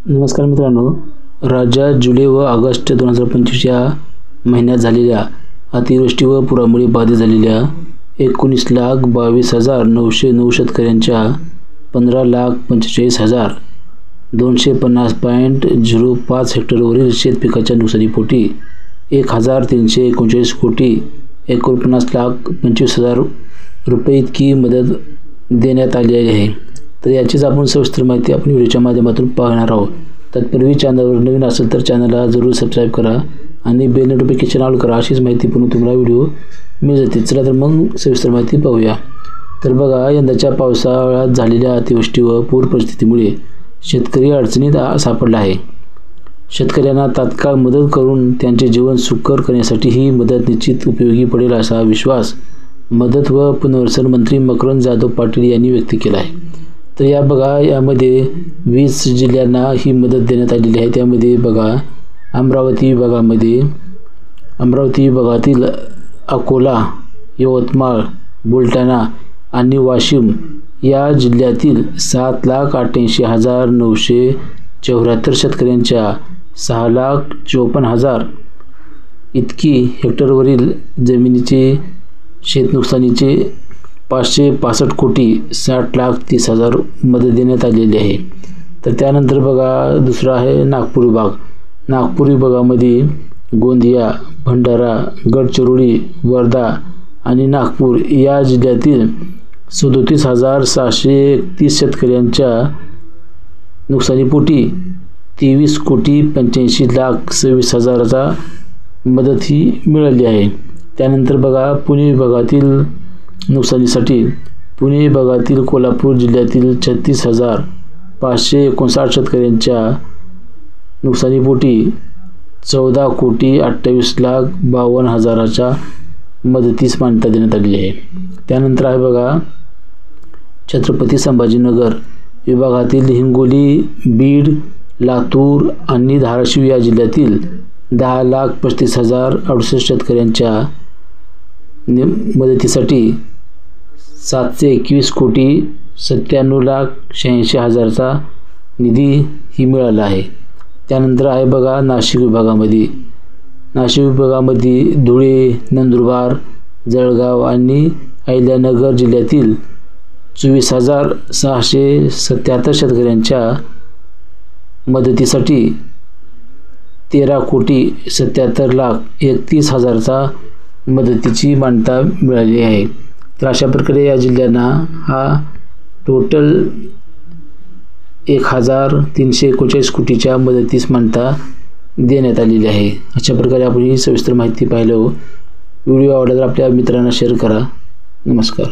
नमस्कार मित्रांनो, राज्यात जुलै व ऑगस्ट 2025 या महिन्यात झालेल्या अतिवृष्टी व पुरामुळे बाधित झालेल्या 19,22,909 शेतकऱ्यांच्या 15,45,250.05 हेक्टरवरील शेतपिकाच्या नुकसानीपोटी 1,339 कोटी 49,25,000 रुपये इतकी मदत देण्यात आलेली आहे। तर याचीच आपण सविस्तर माहिती आपण व्हिडिओच्या माध्यमातून पाहणार आहोत। तत्पूर्वी चॅनलवर नवीन असेल तर चॅनलला जरूर सबस्क्राईब करा आणि बेल नोटिफिकेशन ऑन करा, अशीच माहिती पण तुम्हाला व्हिडिओ मिळत जाते। चला तर मग सविस्तर माहिती पाहूया। तर बघा, यंदाच्या पावसाळ्यात झालेल्या अतिवृष्टी व पूर परिस्थितीमुळे शेतकरी अडचणीत सापडला आहे। शेतकऱ्यांना तात्काळ मदत करून त्यांचे जीवन सुकर करण्यासाठी ही मदत निश्चित उपयोगी पडेल असा विश्वास मदत व पुनर्वसन मंत्री मकरंद जाधव पाटील यांनी व्यक्त केला आहे। तर यामध्ये 20 जिल्ह्यांना ही मदत देण्यात आलेली आहे। त्यामध्ये बघा, अमरावती विभागातील अकोला, यवतमाळ, बुलढाणा आणि वाशिम या जिल्ह्यातील 7,88,974 शेतकऱ्यांच्या 6,54,000 इतकी हेक्टरवरील जमिनीचे शेतनुकसानीचे 565 कोटी 60,30,000 मदत देण्यात आलेली आहे। तर त्यानंतर बघा, दुसरा आहे नागपूर विभाग। नागपूर विभागामध्ये गोंदिया, भंडारा, गडचिरोली, वर्धा आणि नागपूर या जिल्ह्यातील 37,631 शेतकऱ्यांच्या नुकसानीपोटी 23 कोटी 85,26,000 मदत ही मिळाली आहे। त्यानंतर बघा, पुणे विभागातील नुकसानीसाठी पुणे विभागातील कोल्हापूर जिल्ह्यातील 36,559 शेतकऱ्यांच्या नुकसानीपोटी 14 कोटी 28,52,000 मदतीस मान्यता देण्यात आली आहे। त्यानंतर आहे बघा, छत्रपती संभाजीनगर विभागातील हिंगोली, बीड, लातूर आणि धाराशिव या जिल्ह्यातील 10,35,068 शेतकऱ्यांच्या मदतीसाठी 721 कोटी 97,86,000 निधी ही मिळाला आहे। त्यानंतर आहे बघा, नाशिक विभागामध्ये धुळे, नंदुरबार, जळगाव आणि अहिल्यानगर जिल्ह्यातील 24,677 शेतकऱ्यांच्या मदतीसाठी 13 कोटी 77,31,000 मदतीची मान्यता मिळाली आहे। तर अशा प्रकारे या जिल्ह्यांना हा टोटल 1,339 कोटीच्या मदतीस मान्यता देण्यात आलेली आहे। अशा प्रकारे आपण ही सविस्तर माहिती पाहिली। व्हिडिओ आवडला तर आपल्या मित्रांना शेअर करा। नमस्कार।